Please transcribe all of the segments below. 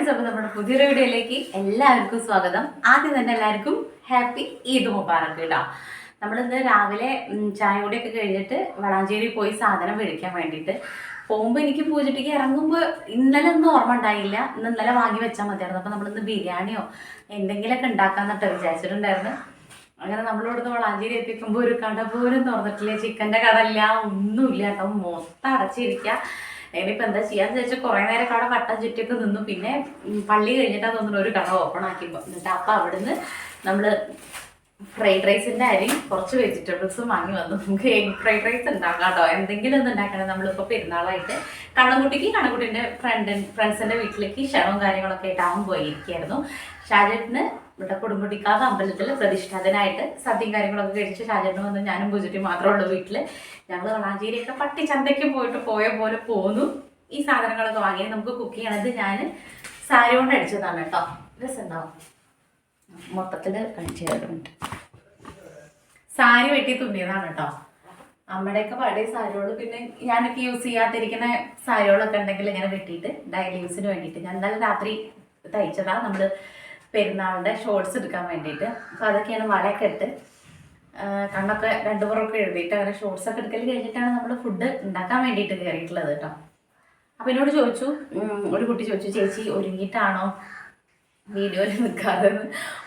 Friends, അപ്പോൾ നമ്മുടെ പുതിയൊരു വീഡിയോയിലേക്ക് എല്ലാവർക്കും സ്വാഗതം. ആദ്യം തന്നെ എല്ലാവർക്കും ഹാപ്പി ഈദ് മുബാറക്ക് കേട്ടോ. നമ്മളിന്ന് രാവിലെ ചായ കൂടിയൊക്കെ കഴിഞ്ഞിട്ട് വളാഞ്ചേരി പോയി സാധനം മേടിക്കാൻ വേണ്ടിയിട്ട് പോകുമ്പോൾ എനിക്ക് പൂജട്ടിക്ക് ഇറങ്ങുമ്പോൾ ഇന്നലെ ഒന്നും ഓർമ്മ ഉണ്ടായില്ല. ഇന്നലെ വാങ്ങി വെച്ചാൽ മതിയായിരുന്നു. അപ്പോൾ നമ്മളിന്ന് ബിരിയാണിയോ എന്തെങ്കിലുമൊക്കെ ഉണ്ടാക്കാന്നിട്ട് വിചാരിച്ചിട്ടുണ്ടായിരുന്നു. അങ്ങനെ നമ്മളിവിടുന്ന് വളാഞ്ചേരി എത്തിക്കുമ്പോൾ ഒരു കട പോലും തുറന്നിട്ടില്ല. ചിക്കൻ്റെ കട ഇല്ല, ഒന്നുമില്ല കേട്ടോ. മൊത്തം അടച്ചിരിക്കുക. ഇനിയിപ്പോൾ എന്താ ചെയ്യാന്ന് വെച്ചാൽ കുറേ നേരം കട വട്ടം ചുറ്റിയൊക്കെ നിന്നു. പിന്നെ പള്ളി കഴിഞ്ഞിട്ടാ തോന്നുന്നു ഒരു കട ഓപ്പൺ ആക്കി. എന്നിട്ട് അപ്പം അവിടുന്ന് നമ്മൾ ഫ്രൈഡ് റൈസിൻ്റെ അരി കുറച്ച് വെജിറ്റബിൾസും വാങ്ങി വന്നു. നമുക്ക് എഗ് ഫ്രൈഡ് റൈസ് ഉണ്ടാക്കാം കേട്ടോ. എന്തെങ്കിലും ഒന്ന് ഉണ്ടാക്കണം. നമ്മളിപ്പോൾ പെരുന്നാളായിട്ട് കണ്ണൻകുട്ടീൻ്റെ ഫ്രണ്ട്സിൻ്റെ വീട്ടിലേക്ക് ക്ഷണവും കാര്യങ്ങളൊക്കെ ആയിട്ട് അവൻ പോയിരിക്കുകയായിരുന്നു. ഷാജേട്ടന് ഇവിടെ കുടുംബട്ടിക്കാവ് അമ്പലത്തിൽ പ്രതിഷ്ഠാതനായിട്ട് സദ്യയും കാര്യങ്ങളൊക്കെ കഴിച്ച് ഷാജേട്ടന് വന്ന് ഞാനും പൂജട്ടി മാത്രമേ ഉള്ളൂ വീട്ടിൽ. ഞങ്ങൾ വളാഞ്ചേരിയൊക്കെ പട്ടിച്ചന്തയ്ക്ക് പോയ പോലെ പോന്നു. ഈ സാധനങ്ങളൊക്കെ വാങ്ങി നമുക്ക് കുക്ക് ചെയ്യണത് ഞാൻ സാരി കൊണ്ട് അടിച്ചതാണ് കേട്ടോ. രസമുണ്ടാവും. മൊത്തത്തിൽ കഴിച്ചു തരുന്നുണ്ട്. സാരി വെട്ടി തുന്നിയതാണ് കേട്ടോ. അമ്മയുടെയൊക്കെ പഴയ സാരിയോട് പിന്നെ ഞാനൊക്കെ യൂസ് ചെയ്യാത്തിരിക്കുന്ന സാരികളൊക്കെ ഉണ്ടെങ്കിൽ ഇങ്ങനെ വെട്ടിയിട്ട് ഡെയിലി യൂസിന് വേണ്ടിയിട്ട് ഞാൻ എന്തായാലും രാത്രി തയ്ച്ചതാണ്. നമ്മൾ പെരുന്നാളിൻ്റെ ഷോർട്സ് എടുക്കാൻ വേണ്ടിയിട്ട്. അപ്പോൾ അതൊക്കെയാണ് വളയൊക്കെ ഇട്ട് കണ്ണൊക്കെ രണ്ടു പുറമൊക്കെ എഴുതിയിട്ട് അങ്ങനെ ഷോർട്സൊക്കെ എടുക്കൽ കഴിഞ്ഞിട്ടാണ് നമ്മൾ ഫുഡ് ഉണ്ടാക്കാൻ വേണ്ടിയിട്ട് കയറിയിട്ടുള്ളത് കേട്ടോ. അപ്പോൾ എന്നോട് ചോദിച്ചു, ഒരു കുട്ടി ചോദിച്ചു, ചേച്ചി ഒരുങ്ങിയിട്ടാണോ വീഡിയോയിൽ നിൽക്കാറെന്ന്.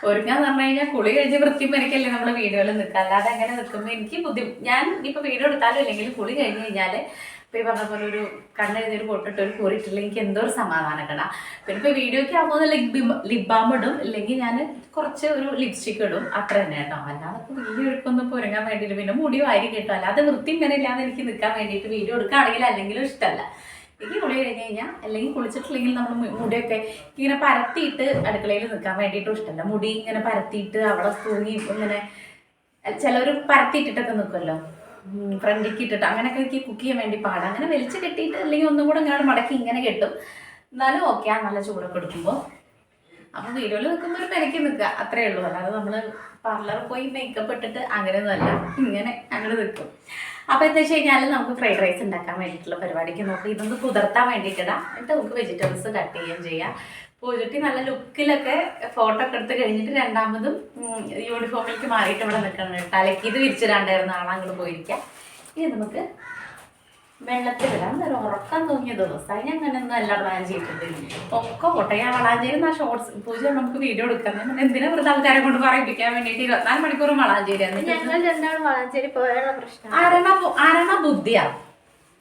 ഒരുങ്ങാന്ന് പറഞ്ഞു കഴിഞ്ഞാൽ കുളി കഴിഞ്ഞ് വൃത്തിപ്പനിക്കല്ലേ നമ്മൾ വീഡിയോയിൽ നിൽക്കുക. അല്ലാതെ അങ്ങനെ നിൽക്കുമ്പോൾ എനിക്ക് ഞാൻ ഇപ്പോൾ വീഡിയോ എടുത്താലും ഇല്ലെങ്കിലും കുളി കഴിഞ്ഞ് കഴിഞ്ഞാൽ ഇപ്പോൾ ഈ പറഞ്ഞ പോലെ ഒരു കണ്ണെഴുതിയൊരു പൊട്ടിട്ട് ഒരു കൂറിയിട്ടില്ല എനിക്ക് എന്തോ ഒരു സമാധാനക്കട. പിന്നെ ഇപ്പോൾ വീഡിയോയ്ക്ക് ആകുമ്പോൾ ലിപ് ബാം ഇടും, ഇല്ലെങ്കിൽ ഞാൻ കുറച്ച് ഒരു ലിപ്സ്റ്റിക്ക് ഇടും, അത്ര തന്നെ കേട്ടോ. അല്ലാതെ ഇപ്പോൾ വീഡിയോ എടുക്കൊന്നും പൊരുങ്ങാൻ വേണ്ടിയിട്ട് പിന്നെ മുടി വാരി കേട്ടോ. അല്ലാതെ വൃത്തി ഇങ്ങനെ ഇല്ലാതെ എനിക്ക് നിൽക്കാൻ വേണ്ടിയിട്ട് വീഡിയോ എടുക്കുകയാണെങ്കിൽ അല്ലെങ്കിലും ഇഷ്ടമല്ല. എനിക്ക് കുളി കഴിഞ്ഞ് കഴിഞ്ഞാൽ അല്ലെങ്കിൽ കുളിച്ചിട്ടില്ലെങ്കിൽ നമ്മൾ മുടിയൊക്കെ ഇങ്ങനെ പരത്തിയിട്ട് അടുക്കളയിൽ നിൽക്കാൻ വേണ്ടിയിട്ടും ഇഷ്ടമല്ല. മുടി ഇങ്ങനെ പരത്തിയിട്ട് അവിടെ തൂങ്ങി ഇങ്ങനെ ചിലവർ പരത്തിയിട്ടിട്ടൊക്കെ നിൽക്കുമല്ലോ, ഫ്രണ്ടിലേക്ക് ഇട്ടിട്ട് അങ്ങനെയൊക്കെ എനിക്ക് കുക്ക് ചെയ്യാൻ വേണ്ടി പാടാം. അങ്ങനെ വലിച്ച് കെട്ടിയിട്ട് അല്ലെങ്കിൽ ഒന്നും കൂടെ ഇങ്ങനെ മടക്കി ഇങ്ങനെ കെട്ടും. എന്നാലും ഓക്കെ, നല്ല ചൂടൊക്കെ എടുക്കുമ്പോൾ. അപ്പോൾ വീഡിയോയിൽ നിൽക്കുമ്പോൾ ഒരു പെരക്കി നിൽക്കുക, അത്രയേ ഉള്ളൂ. അല്ലാതെ നമ്മൾ പാർലറിൽ പോയി മേക്കപ്പ് ഇട്ടിട്ട് അങ്ങനെയൊന്നുമല്ല, ഇങ്ങനെ അങ്ങനെ നിൽക്കും. അപ്പോൾ എന്താ വെച്ച് കഴിഞ്ഞാൽ നമുക്ക് ഫ്രൈഡ് റൈസ് ഉണ്ടാക്കാൻ വേണ്ടിയിട്ടുള്ള പരിപാടിക്ക് നോക്കി ഇതൊന്ന് കുതിർത്താൻ വേണ്ടിയിട്ടിടാം. എന്നിട്ട് നമുക്ക് വെജിറ്റബിൾസ് കട്ട് ചെയ്യുകയും ചെയ്യാം. പൂജട്ടി നല്ല ലുക്കിലൊക്കെ ഫോട്ടോ ഒക്കെ എടുത്ത് കഴിഞ്ഞിട്ട് രണ്ടാമതും യൂണിഫോമിലേക്ക് മാറിയിട്ട് ഇവിടെ നിൽക്കണം. തലയ്ക്ക് ഇത് വിരിച്ചിടാണ്ടായിരുന്നു, ആളങ്ങോട്ട് പോയിരിക്കാം. ഇനി നമുക്ക് വെള്ളത്തിലിടാം. ഒരു ഉറക്കം തോന്നിയ ദിവസമായി ഞാൻ അങ്ങനെയൊന്നും അല്ല പ്ലാൻ ചെയ്തിട്ടുണ്ട്. ഒക്കെ പോട്ടെ, ഞാൻ വളാഞ്ചേരി ആ ഷോർട്സ് പൂജ നമുക്ക് വീഡിയോ എടുക്കാം. എന്തിനാ വെറുതെ ആൾക്കാരെ കൊണ്ട് പറയിപ്പിക്കാൻ വേണ്ടിയിട്ട് 24 മണിക്കൂറും വളാഞ്ചേരിയാണ്. ഞങ്ങൾ രണ്ടാളും വളാഞ്ചേരി പോയുള്ള പ്രശ്നം ആരണ ബുദ്ധിയാ.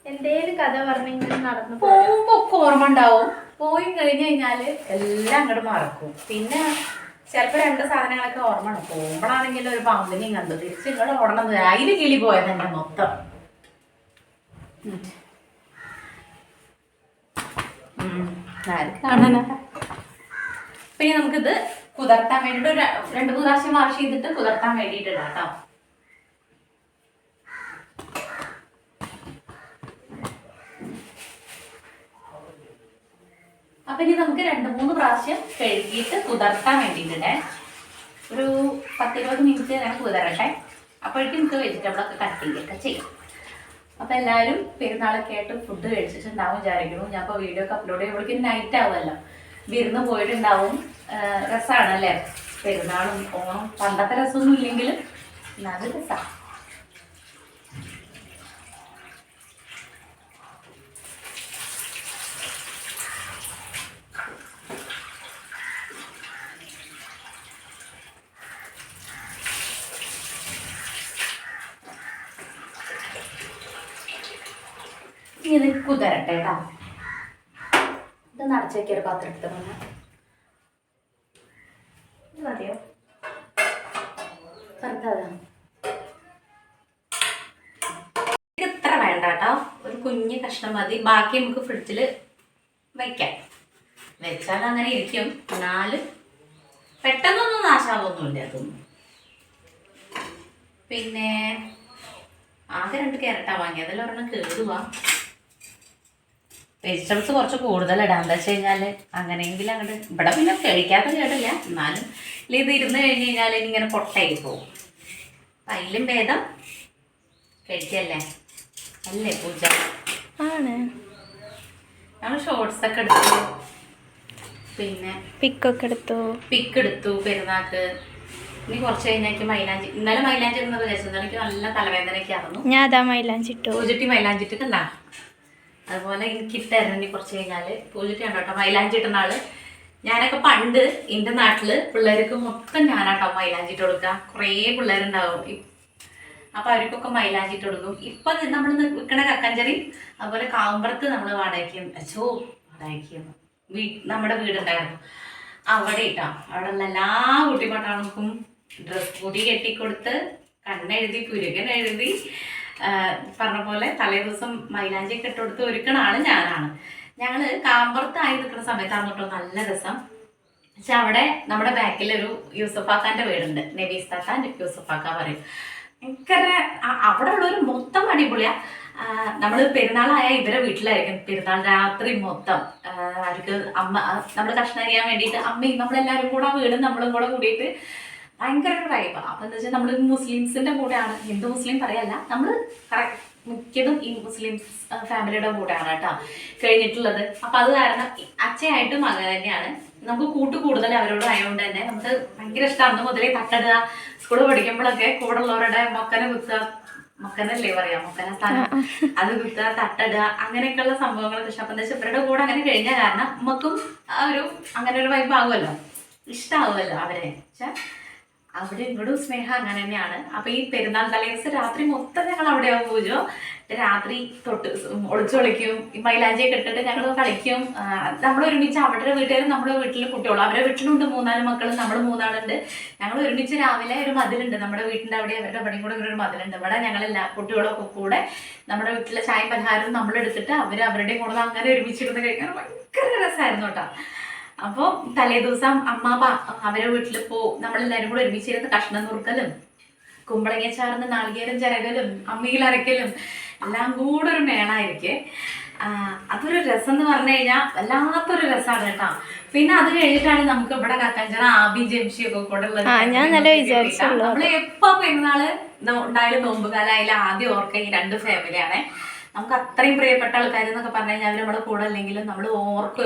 എന്തേലും കഥ പറഞ്ഞെങ്കിലും നടന്നു പോകുമ്പോ ഒക്കെ ഓർമ്മ ഉണ്ടാവും. പോയി കഴിഞ്ഞ് കഴിഞ്ഞാൽ എല്ലാം അങ്ങോട്ട് മറക്കും. പിന്നെ ചിലപ്പോൾ 2 സാധനങ്ങളൊക്കെ ഓർമ്മ ഉണ്ട്. പോകുമ്പോഴാണെങ്കിലും ഒരു പാമ്പിനെയും കണ്ടു തിരിച്ച് ഇങ്ങോട്ട് ഓടണത് അതിന് കിളി പോയത് തന്നെ മൊത്തം. പിന്നെ നമുക്കിത് കുതിർത്താൻ വേണ്ടിയിട്ട് ഒരു 2-3 പ്രാവശ്യം വാഷ് ചെയ്തിട്ട് കുതിർത്താൻ വേണ്ടിയിട്ട് ഇടാം കേട്ടോ. അപ്പൊ ഇനി നമുക്ക് 2-3 പ്രാവശ്യം കഴുകിയിട്ട് കുതിർത്താൻ വേണ്ടിയിട്ടേ ഒരു 10-20 മിനിറ്റ് ഞാൻ കുതിരട്ടെ. അപ്പോഴേക്കും നമുക്ക് വെജിറ്റബിളൊക്കെ കട്ട് ചെയ്യൊക്കെ ചെയ്യാം. അപ്പോൾ എല്ലാവരും പെരുന്നാളൊക്കെ ആയിട്ട് ഫുഡ് കഴിച്ചിട്ടുണ്ടാവും വിചാരിക്കുന്നു. ഞാൻ ഇപ്പോൾ വീഡിയോ ഒക്കെ അപ്ലോഡ് ചെയ്യുമ്പോഴേക്കും നൈറ്റ് ആവുമല്ലോ, വിരുന്ന് പോയിട്ടുണ്ടാവും. രസമാണല്ലേ പെരുന്നാളും ഓണം. പണ്ടത്തെ രസമൊന്നും ഇല്ലെങ്കിലും നല്ല രസമാണ്. ഇത് കുതിരട്ടെ കേട്ടോ. ഇത് നടച്ചു വെക്കിയൊരു പാത്രം എടുത്ത് വന്ന് മതിയോ? ഇത്ര വേണ്ട കേട്ടോ, ഒരു കുഞ്ഞ് കഷ്ണം മതി. ബാക്കി നമുക്ക് ഫ്രിഡ്ജിൽ വയ്ക്കാം. വെച്ചാൽ അങ്ങനെ ഇരിക്കും. എന്നാലും പെട്ടെന്നൊന്നും നാശാവൊന്നുമില്ല അതൊന്നും. പിന്നെ ആകെ 2 ക്യാരറ്റാ വാങ്ങി, അതിൽ ഒരെണ്ണം കേടുവാ. വെജിറ്റബിൾസ് കുറച്ച് കൂടുതലിടാം. എന്താ വെച്ച് കഴിഞ്ഞാൽ അങ്ങനെയെങ്കിലും അങ്ങോട്ട് ഇവിടെ പിന്നെ കഴിക്കാത്ത കേടില്ല. എന്നാലും ഇത് ഇരുന്ന് കഴിഞ്ഞ് കഴിഞ്ഞാൽ ഇങ്ങനെ പൊട്ടയായി പോകും. അതിലും ഭേദം കഴിക്കല്ലേ അല്ലേ പൂജ? ആണ്. നമ്മൾ ഷോർട്സ് ഒക്കെ എടുത്ത് പിന്നെ പിക്കൊക്കെ എടുത്തു. പിക്കെടുത്തു പെരുന്നാൾക്ക്. ഇനി കുറച്ച് കഴിഞ്ഞാൽ മൈലാഞ്ചി. ഇന്നലെ മൈലാഞ്ചി എന്ന് വിചാരിച്ചത് എനിക്ക് നല്ല തലവേദനയൊക്കെ ആയിരുന്നു. ഞാൻ അതാ മൈലാഞ്ചി ഇട്ടു. പൂജട്ടി മൈലാഞ്ചി ഇട്ടിട്ടുണ്ടാ. അതുപോലെ എനിക്ക് ഇട്ടായിരുന്നു. ഇനി കുറച്ച് കഴിഞ്ഞാൽ പൂജട്ടി ഉണ്ടോ കേട്ടോ മൈലാഞ്ചി ഇട്ടുന്ന ആള്. ഞാനൊക്കെ പണ്ട് എൻ്റെ നാട്ടില് പിള്ളേർക്ക് മൊത്തം ഞാനാട്ടോ മൈലാഞ്ചി ഇട്ട് കൊടുക്കുക. കുറേ പിള്ളേരുണ്ടാവും. അപ്പൊ അവർക്കൊക്കെ മൈലാഞ്ചി ഇട്ട് കൊടുക്കും. ഇപ്പൊ നമ്മൾ നിൽക്കണ കക്കഞ്ചേരി അതുപോലെ കാവുമ്പുറത്ത് നമ്മൾ വാടകയ്ക്ക് നമ്മുടെ വീടുണ്ടായിരുന്നു. അവിടെ ഇട്ടാ അവിടെ ഉള്ള എല്ലാ കുട്ടിപ്പട്ടാളർക്കും ഡ്രസ് കൂടി കെട്ടിക്കൊടുത്ത് കണ്ണെഴുതി പുരുകൻ എഴുതി പറഞ്ഞ പോലെ തലേ ദിവസം മൈലാഞ്ചിയൊക്കെ ഇട്ടുകൊടുത്ത് ഒരുക്കണ ആള് ഞാനാണ്. ഞങ്ങള് കാമ്പുറത്തായി നിൽക്കുന്ന സമയത്താണ് കേട്ടോ നല്ല രസം. പക്ഷെ അവിടെ നമ്മുടെ ബാക്കിലൊരു യൂസഫാക്കാന്റെ വീടുണ്ട്. നബീസ്താക്കാൻ യൂസഫാക്ക പറയും. ഭയങ്കര അവിടെ ഉള്ളൊരു മൊത്തം അടിപൊളിയാ. നമ്മള് പെരുന്നാളായ ഇവരെ വീട്ടിലായിരിക്കും പെരുന്നാൾ രാത്രി മൊത്തം. അവർക്ക് അമ്മ നമ്മൾ കഷ്ണം അറിയാൻ വേണ്ടിയിട്ട് അമ്മയും നമ്മളെല്ലാവരും കൂടെ വീടും നമ്മളും കൂടെ കൂടിയിട്ട് ഭയങ്കര ഒരു വൈബാ. അപ്പൊ എന്താ വെച്ചാൽ നമ്മൾ മുസ്ലിംസിന്റെ കൂടെയാണ്. ഹിന്ദു മുസ്ലിം പറയല്ല, നമ്മൾ മിക്കതും ഈ മുസ്ലിംസ് ഫാമിലിയുടെ കൂടെയാണ് കേട്ടോ കഴിഞ്ഞിട്ടുള്ളത്. അപ്പൊ അത് കാരണം അച്ഛയായിട്ടും മകൻ തന്നെയാണ്. നമുക്ക് കൂടുതൽ അവരോട് ആയതുകൊണ്ട് തന്നെ നമുക്ക് ഭയങ്കര ഇഷ്ടമാണ്. അന്ന് മുതലേ തട്ടിടുക, സ്കൂളിൽ പഠിക്കുമ്പോഴൊക്കെ കൂടെ ഉള്ളവരുടെ മൊക്കനെ കുത്തുക, മൊക്കനല്ലേ പറയാ, മൊക്കന സ്ഥാനം അത് കുത്തുക, തട്ടിടുക, അങ്ങനെയൊക്കെയുള്ള സംഭവങ്ങളൊക്കെ ഇഷ്ടം. അപ്പൊ എന്താ വെച്ചാൽ ഇവരുടെ കൂടെ അങ്ങനെ കഴിഞ്ഞ കാരണം നമുക്കും അങ്ങനെ ഒരു വൈബ് ആകുമല്ലോ, ഇഷ്ടമാവുമല്ലോ അവരെ. പക്ഷെ അവിടെ ഇങ്ങോട്ടും സ്നേഹം അങ്ങനെ തന്നെയാണ്. അപ്പൊ ഈ പെരുന്നാൾ തലേദിവസം രാത്രി മൊത്തം ഞങ്ങൾ അവിടെയാവും പൂജ. രാത്രി തൊട്ട് ഒളിച്ചൊളിക്കും, ഈ മൈലാഞ്ചിയൊക്കെ ഇട്ടിട്ട് ഞങ്ങൾ കളിക്കും. നമ്മൾ ഒരുമിച്ച് അവരുടെ വീട്ടുകാരും നമ്മുടെ വീട്ടിൽ കുട്ടികളും, അവരുടെ വീട്ടിലുണ്ട് 3-4 മക്കളും, നമ്മൾ 3 ഞങ്ങൾ ഒരുമിച്ച് രാവിലെ ഒരു മതിലുണ്ട് നമ്മുടെ വീട്ടിൻ്റെ അവിടെ, അവരുടെ പണിയും കൂടെ ഒരു മതിലുണ്ട്. ഇവിടെ ഞങ്ങളെല്ലാ കുട്ടികളൊക്കെ കൂടെ നമ്മുടെ വീട്ടിലെ ചായയും പലഹാരവും നമ്മളെടുത്തിട്ട് അവരുടെയും കൂടെ അങ്ങനെ ഒരുമിച്ചിരുന്ന് കഴിക്കാൻ ഭയങ്കര രസമായിരുന്നു കേട്ടോ. അപ്പോൾ തലേ ദിവസം അമ്മ അവരെ വീട്ടിൽ നമ്മളെല്ലാവരും കൂടെ ഒരുമിച്ചിരുന്ന് കഷ്ണം നുറുക്കലും കുമ്പളങ്ങ ചാർന്ന് നാളികേരം ചിരകലും അമ്മിയിൽ അരക്കലും എല്ലാം കൂടെ ഒരു മേളായിരിക്കേ. അതൊരു രസം എന്ന് പറഞ്ഞു കഴിഞ്ഞാൽ വല്ലാത്തൊരു രസമാണ് കേട്ടോ. പിന്നെ അത് കഴിഞ്ഞിട്ടാണ് നമുക്ക് ഇവിടെ കക്കഞ്ചറ ആബി ജംഷിയൊക്കെ കൂടെ ഉള്ളത്. നമ്മള് എപ്പോ പെരുന്നാള് ഉണ്ടായാലും നോമ്പുകാലായാലും ആദ്യം ഓർക്ക ഈ 2 ഫാമിലിയാണേ. നമുക്ക് അത്രയും പ്രിയപ്പെട്ട ആൾക്കാർ എന്നൊക്കെ പറഞ്ഞു കഴിഞ്ഞാൽ അവർ നമ്മുടെ കൂടെ അല്ലെങ്കിലും നമ്മൾ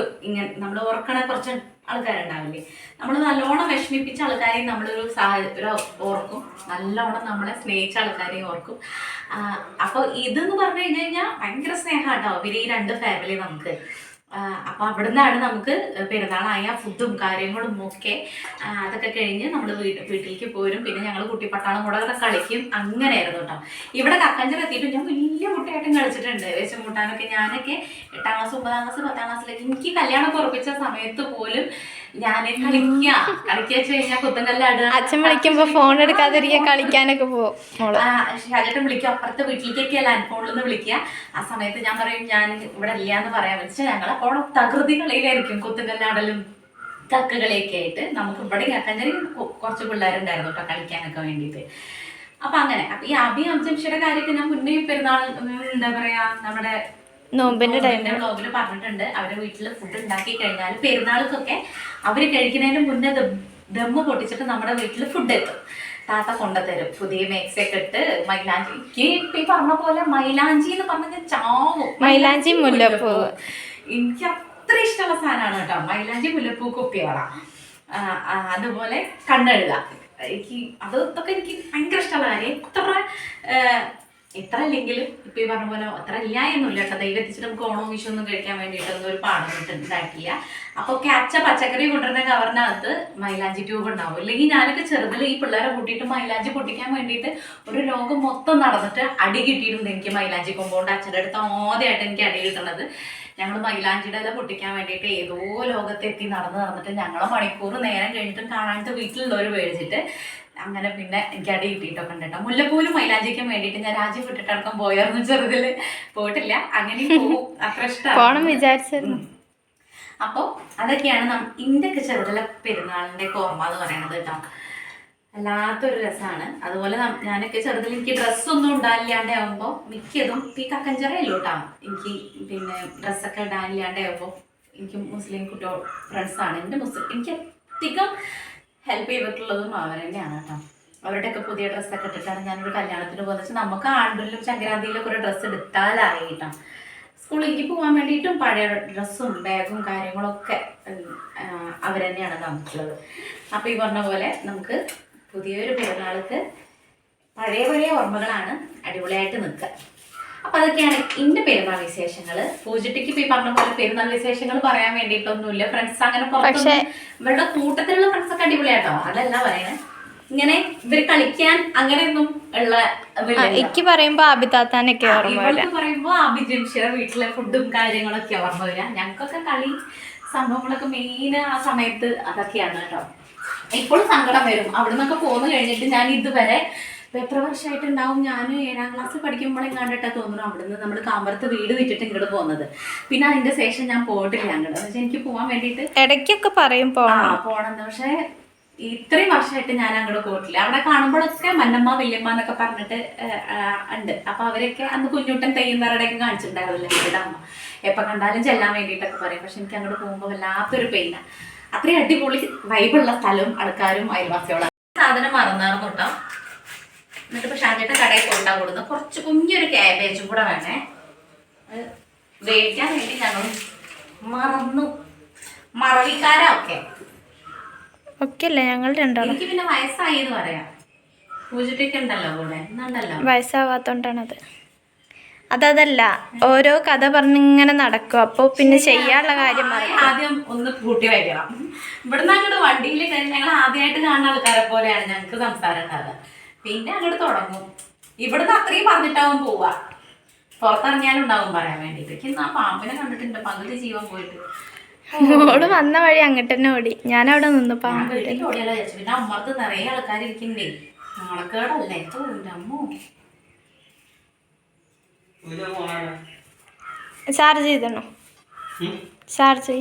നമ്മൾ ഓർക്കണ കുറച്ച് ആൾക്കാരുണ്ടാവില്ലേ, നമ്മൾ നല്ലോണം വിഷമിപ്പിച്ച ആൾക്കാരെയും നമ്മളൊരു ഓർക്കും, നല്ലോണം നമ്മളെ സ്നേഹിച്ച ആൾക്കാരെയും ഓർക്കും. അപ്പൊ ഇതെന്ന് പറഞ്ഞു കഴിഞ്ഞാൽ ഭയങ്കര സ്നേഹമാട്ടോ ഇവര് ഈ 2 ഫാമിലി നമുക്ക്. അപ്പൊ അവിടുന്നാണ് നമുക്ക് പെരുന്നാളായ ഫുഡും കാര്യങ്ങളും ഒക്കെ. അതൊക്കെ കഴിഞ്ഞ് നമ്മൾ വീട്ടിലേക്ക് പോരും. പിന്നെ ഞങ്ങൾ കുട്ടിപ്പട്ടാളം കൂടെ കളിക്കും. അങ്ങനെയായിരുന്നു കേട്ടോ. ഇവിടെ കക്കഞ്ചിറ എത്തിയിട്ടും ഞാൻ വലിയ കുട്ടിയായിട്ടും കളിച്ചിട്ടുണ്ട്. വെച്ചുകൂട്ടാനൊക്കെ ഞാനൊക്കെ 8ാം ക്ലാസ് 9ാം ക്ലാസ് 10ാം ക്ലാസ്സിലേക്ക് എനിക്ക് കല്യാണം ഉറപ്പിച്ച സമയത്ത് പോലും ഞാൻ കളിക്കുക വെച്ച് കഴിഞ്ഞാൽ കുത്തങ്കല്ലാടുക, അച്ഛൻ വിളിക്കുമ്പോ ഫോൺ എടുക്കാതിരിക്കുക, കളിക്കാനൊക്കെ പോകും. ഷാജേട്ടൻ വിളിക്കും, അപ്പുറത്തെ വീട്ടിലേക്കൊക്കെ ലാൻഡ് ഫോണിൽ നിന്ന് വിളിക്കുക. ആ സമയത്ത് ഞാൻ പറയും ഞാൻ ഇവിടെ ഇല്ല എന്ന് പറയാൻ വെച്ചാൽ ഞങ്ങൾ അപ്പോൾ തകൃതി കളിയിലായിരിക്കും, കുത്തുകല്ലാടലും കക്കുകളിയൊക്കെ ആയിട്ട്. നമുക്ക് ഇവിടെ കക്കഞ്ചേരി കുറച്ച് പിള്ളേരുണ്ടായിരുന്നു കേട്ടോ കളിക്കാനൊക്കെ വേണ്ടിയിട്ട്. അപ്പൊ അങ്ങനെ അപ്പൊ ഈ അബി അംശംഷിയുടെ കാര്യമൊക്കെ ഞാൻ മുന്നേ പെരുന്നാൾ എന്താ പറയാ നമ്മുടെ നോമ്പിന്റെ വ്ലോഗിൽ പറഞ്ഞിട്ടുണ്ട്. അവരുടെ വീട്ടിൽ ഫുഡ് ഉണ്ടാക്കി കഴിഞ്ഞാൽ പെരുന്നാൾക്കൊക്കെ അവര് കഴിക്കുന്നതിന് മുന്നേ ദമ്മ് പൊട്ടിച്ചിട്ട് നമ്മുടെ വീട്ടിൽ ഫുഡ് എത്തും. താത്ത കൊണ്ടുതരും പുതിയ മേക്സൊക്കെ ഇട്ട്. മൈലാഞ്ചി ഇപ്പൊ ഈ പറഞ്ഞ പോലെ മൈലാഞ്ചി എന്ന് പറഞ്ഞാൽ ചാവും. മൈലാഞ്ചി മുല്ലപ്പൂ എനിക്ക് അത്ര ഇഷ്ടമുള്ള സാധനമാണ് കേട്ടോ. മൈലാഞ്ചി മുല്ലപ്പൂ കുപ്പിയോള, അതുപോലെ കണ്ണെഴുത. അതൊക്കെ എനിക്ക് ഭയങ്കര ഇഷ്ടമുള്ള കാര്യം. എത്ര ഇല്ലെങ്കിലും ഇപ്പൊ ഈ പറഞ്ഞ പോലെ അത്ര ഇല്ല എന്നില്ല കേട്ടോ. ദൈവത്തിച്ചിട്ട് നമുക്ക് ഓണവും വിഷു ഒന്നും കഴിക്കാൻ വേണ്ടിയിട്ടൊന്നും ഒരു പാടം ഉണ്ടാക്കില്ല. അപ്പൊ ഒക്കെ പച്ചക്കറി കൊണ്ടുവരുന്ന കവറിനകത്ത് മൈലാഞ്ചി ട്യൂബ് ഉണ്ടാവും. ഇല്ലെങ്കിൽ ഞാനൊക്കെ ചെറുതിൽ ഈ പിള്ളേരെ കൂട്ടിയിട്ട് മൈലാഞ്ചി പൊട്ടിക്കാൻ വേണ്ടിയിട്ട് ഒരു ലോകം മൊത്തം നടന്നിട്ട് അടി കിട്ടിയിട്ടുണ്ട് എനിക്ക്. മൈലാഞ്ചി കൊമ്പോണ്ട് അച്ഛൻ്റെ അടുത്ത് ആദ്യമായിട്ട് എനിക്ക് അടി കിട്ടുന്നത്. ഞങ്ങൾ മൈലാഞ്ചിയുടെ ഇല പൊട്ടിക്കാൻ വേണ്ടിയിട്ട് ഏതോ ലോകത്തെത്തി നടന്നിട്ട് ഞങ്ങളെ മണിക്കൂർ നേരം കഴിഞ്ഞിട്ടും കാണാണ്ട് വീട്ടിലുള്ളവർ മേടിച്ചിട്ട് അങ്ങനെ പിന്നെ എനിക്ക് അടി കിട്ടിയിട്ടൊക്കെ ഉണ്ട് കേട്ടോ. മുല്ലപ്പൂലും മൈലാഞ്ചിക്കും വേണ്ടിയിട്ട് ഞാൻ രാജ്യം വിട്ടിട്ടടക്കം പോയായിരുന്നു. ചെറുതിൽ പോയിട്ടില്ല, അങ്ങനെ പോകും, അത്ര ഇഷ്ടമാണ് വിചാരിച്ചിരുന്നു. അപ്പോൾ അതൊക്കെയാണ് ഇന്ത്യക്ക് ചെറുതിലെ പെരുന്നാളിന്റെ ഓർമ്മ എന്ന് പറയുന്നത് കേട്ടോ. വല്ലാത്തൊരു രസമാണ്. അതുപോലെ ഞാനൊക്കെ ചെറുതിൽ എനിക്ക് ഡ്രസ്സൊന്നും ഉണ്ടായില്ലാണ്ട് ആകുമ്പോൾ മിക്കതും ഈ കക്കഞ്ചറയല്ലോ കേട്ടോ. എനിക്ക് പിന്നെ ഡ്രസ്സൊക്കെ ഇടാനില്ലാണ്ട് ആകുമ്പോൾ എനിക്ക് മുസ്ലിം കുട്ടികൾ ഫ്രണ്ട്സാണ് എനിക്ക് അധികം ഹെൽപ്പ് ചെയ്തിട്ടുള്ളതും അവർ തന്നെയാണ് കേട്ടോ. അവരുടെയൊക്കെ പുതിയ ഡ്രസ്സൊക്കെ ഇട്ടിട്ടാണ് ഞാനൊരു കല്യാണത്തിന് പോകുന്നത്. വെച്ചാൽ നമുക്ക് ആണ്ടിലും സംക്രാന്തിയിലൊക്കെ ഒരു ഡ്രസ്സ് എടുത്താലായി കേട്ടോ. സ്കൂളിലേക്ക് പോകാൻ വേണ്ടിയിട്ടും പഴയ ഡ്രസ്സും ബാഗും കാര്യങ്ങളൊക്കെ അവർ തന്നെയാണ് തന്നിട്ടുള്ളത്. അപ്പോൾ ഈ പറഞ്ഞ പോലെ നമുക്ക് പുതിയൊരു പെരുന്നാൾക്ക് പഴയ ഓർമ്മകളാണ് അടിപൊളിയായിട്ട് നിൽക്കുക. അപ്പം അതൊക്കെയാണ് എൻ്റെ പെരുന്നാൾ വിശേഷങ്ങൾ. പൂജട്ടിക്ക് ഇപ്പോൾ ഈ പറഞ്ഞ പോലെ പെരുന്നാൾ വിശേഷങ്ങൾ പറയാൻ വേണ്ടിയിട്ടൊന്നുമില്ല. ഫ്രണ്ട്സ് അങ്ങനെ പുറത്ത് ഇവരുടെ കൂട്ടത്തിലുള്ള ഫ്രണ്ട്സൊക്കെ അടിപൊളിയാട്ടോ, അതല്ല പറയണേ. ഇങ്ങനെ ഇവർ കളിക്കാൻ അങ്ങനെയൊന്നും ഉള്ള എനിക്ക് പറയുമ്പോ അഭിതാത്താനൊക്കെ ഇവർക്ക് പറയുമ്പോ അഭിജംഷിയുടെ വീട്ടിലെ ഫുഡും കാര്യങ്ങളൊക്കെ ഓർമ്മ വരിക. ഞങ്ങൾക്കൊക്കെ കളി സംഭവങ്ങളൊക്കെ മെയിൻ ആ സമയത്ത് അതൊക്കെയാണ് കേട്ടോ. ഇപ്പോഴും സങ്കടം വരും. അവിടെ നിന്നൊക്കെ പോന്നു കഴിഞ്ഞിട്ട് ഞാൻ ഇതുവരെ എത്ര വർഷമായിട്ടുണ്ടാവും, ഞാൻ 7ാം ക്ലാസ് പഠിക്കുമ്പോഴേ കണ്ടിട്ടാ തോന്നുന്നു അവിടുന്ന് നമ്മൾ കാമ്പറത്ത് വീട് വിറ്റിട്ട് ഇങ്ങോട്ട് പോകുന്നത്. പിന്നെ അതിന്റെ ശേഷം ഞാൻ പോയിട്ടില്ല അങ്ങോട്ട്. പക്ഷെ എനിക്ക് പോകാൻ വേണ്ടിയിട്ട് ഇടയ്ക്കൊക്കെ പറയും പോണെന്ന്. പക്ഷെ ഇത്രയും വർഷമായിട്ട് ഞാൻ അങ്ങോട്ട് പോയിട്ടില്ല. അവിടെ കാണുമ്പോഴൊക്കെ മന്നമ്മ വല്യമ്മ എന്നൊക്കെ പറഞ്ഞിട്ട് ഉണ്ട്. അപ്പൊ അവരൊക്കെ അന്ന് കുഞ്ഞുട്ടൻ തെയ്യുന്നവരുടെയൊക്കെ കാണിച്ചിട്ടുണ്ടായിരുന്നില്ല ഇവിടെ അമ്മ. എപ്പൊ കണ്ടാലും ചെല്ലാൻ വേണ്ടിയിട്ടൊക്കെ പറയും. പക്ഷെ എനിക്ക് അങ്ങോട്ട് പോകുമ്പോൾ വല്ലാത്തൊരു പെയിന. അത്രയും അടിപൊളി വൈബുള്ള സ്ഥലവും ആൾക്കാരും അയൽവാസികളും. സാധനം മറന്നാർന്നു കേട്ടോ. എന്നിട്ട് ഇപ്പൊ ഷാജയുടെ കടയിൽ കൊണ്ടാ കൊടുക്കുന്നത്. കുറച്ച് കുഞ്ഞൊരു ക്യാബേജും കൂടെ വേണേ. വേവിക്കാൻ വേണ്ടി ഞങ്ങൾ മറന്നു. മറവിക്കാരാ ഒക്കെ അല്ലേ ഞങ്ങൾ രണ്ടാളും. എനിക്ക് പിന്നെ വയസ്സായി എന്ന് പറയാം. പൂജയ്ക്ക് ഉണ്ടല്ലോ കൂടെ എന്നുണ്ടല്ലോ. വയസ്സാവാത്തോണ്ടാണത്. അതല്ല, ഓരോ കഥ പറഞ്ഞിങ്ങനെ നടക്കും. അപ്പോൾ പിന്നെ ചെയ്യാനുള്ള കാര്യം ആദ്യം ഒന്ന് കൂട്ടി വയ്ക്കണം. ഇവിടുന്ന് അങ്ങോട്ട് വണ്ടിയിൽ കയറി ഞങ്ങൾ ആദ്യമായിട്ട് കാണുന്ന ആൾക്കാരെ പോലെയാണ് ഞങ്ങൾക്ക് സംസാരം ഉണ്ടാകുക. പിന്നെ അങ്ങോട്ട് തുടങ്ങും. ഇവിടുന്ന് അത്രയും പറഞ്ഞിട്ടാവും പോവാ. പുറത്തിറങ്ങിയാലും ഉണ്ടാവും പറയാൻ വേണ്ടിയിട്ട്. ആ പാമ്പിനെ കണ്ടിട്ടുണ്ട് പകുതി ജീവൻ പോയിട്ട്. ഓട് വന്ന വഴി അങ്ങോട്ട് തന്നെ ഓടി. ഞാൻ അവിടെ നിന്ന് പാമ്പ് ഓടിയാലോ ചേച്ചി. പിന്നെ അമ്മക്ക് നിറയെ ആൾക്കാർ ഇരിക്കണ്ടേ, നാണക്കേടല്ലേ അമ്മോ. ചാർജ് ചെയ്തണോ? ചാർജ്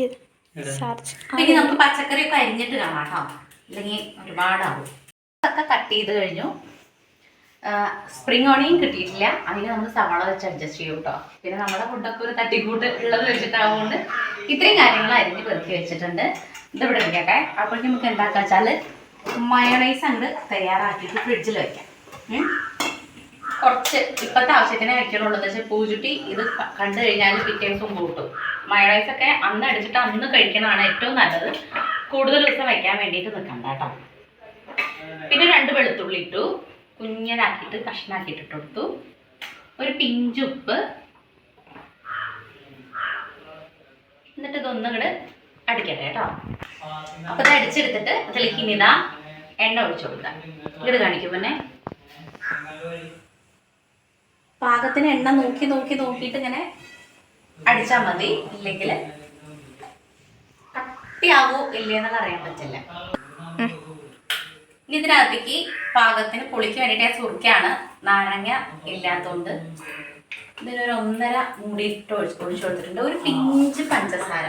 പിന്നെ നമുക്ക് പച്ചക്കറിയൊക്കെ അരിഞ്ഞിട്ട് കാണാം കേട്ടോ, അല്ലെങ്കിൽ ഒരുപാടാവും. ഒക്കെ കട്ട് ചെയ്ത് കഴിഞ്ഞു. സ്പ്രിംഗ് ഓണിയൻ കിട്ടിയിട്ടില്ല, അതിന് നമ്മൾ സവാള വെച്ച് അഡ്ജസ്റ്റ് ചെയ്യും കേട്ടോ. പിന്നെ നമ്മുടെ ഫുഡൊക്കെ ഒരു തട്ടിക്കൂട്ട് ഉള്ളത് വെച്ചിട്ടാവുകൊണ്ട് ഇത്രയും കാര്യങ്ങൾ അരിഞ്ഞ് പെറുക്കി വെച്ചിട്ടുണ്ട്. ഇതിവിടെ ഇരിക്കട്ടെ. അപ്പോഴേക്കും നമുക്ക് എന്താക്കുക വെച്ചാൽ മയോണൈസ് അങ്ങോട്ട് തയ്യാറാക്കിയിട്ട് ഫ്രിഡ്ജിൽ വെക്കാം. കുറച്ച് ഇപ്പോഴത്തെ ആവശ്യത്തിനെ വെക്കണുള്ളൂ. എന്ന് വെച്ചാൽ പൂജുട്ടി ഇത് കണ്ടു കഴിഞ്ഞാൽ പിറ്റേ ദിവസം കൂട്ടും. മയോണൈസൊക്കെ അന്ന് അടിച്ചിട്ട് അന്ന് കഴിക്കണതാണ് ഏറ്റവും നല്ലത്. കൂടുതൽ ദിവസം വെക്കാൻ വേണ്ടിയിട്ട് നിൽക്കണ്ട കേട്ടോ. പിന്നെ 2 വെളുത്തുള്ളി ഇട്ടു, കുഞ്ഞനാക്കിയിട്ട് കഷ്ണാക്കിയിട്ട് ഇട്ട് കൊടുത്തു. ഒരു പിഞ്ചുപ്പ്. എന്നിട്ട് ഇതൊന്നുകൂടെ അടിക്കട്ടെ കേട്ടോ. അപ്പൊ ഇത് അടിച്ചെടുത്തിട്ട് അതിലേക്ക് ഇനി ഇതാ എണ്ണ ഒഴിച്ചു കൊടുക്കാം. ഇങ്ങോട്ട് കാണിക്കും. പിന്നെ പാകത്തിന് എണ്ണ നോക്കിയിട്ട് ഇങ്ങനെ അടിച്ചാൽ മതി. ഇല്ലെങ്കിൽ കട്ടിയാവോ ഇല്ലേന്നുള്ള അറിയാൻ പറ്റില്ല. ഇനി ഇതിനകത്തേക്ക് പാകത്തിന് പുളിക്ക് വേണ്ടിയിട്ട് സുർക്കയാണ്, നാരങ്ങ ഇല്ലാത്തതുകൊണ്ട് ഇതിനൊരു 1.5 മൂടി ഇട്ട് ഒഴിച്ചു കൊടുത്തിട്ടുണ്ട്. ഒരു പിഞ്ച് പഞ്ചസാര,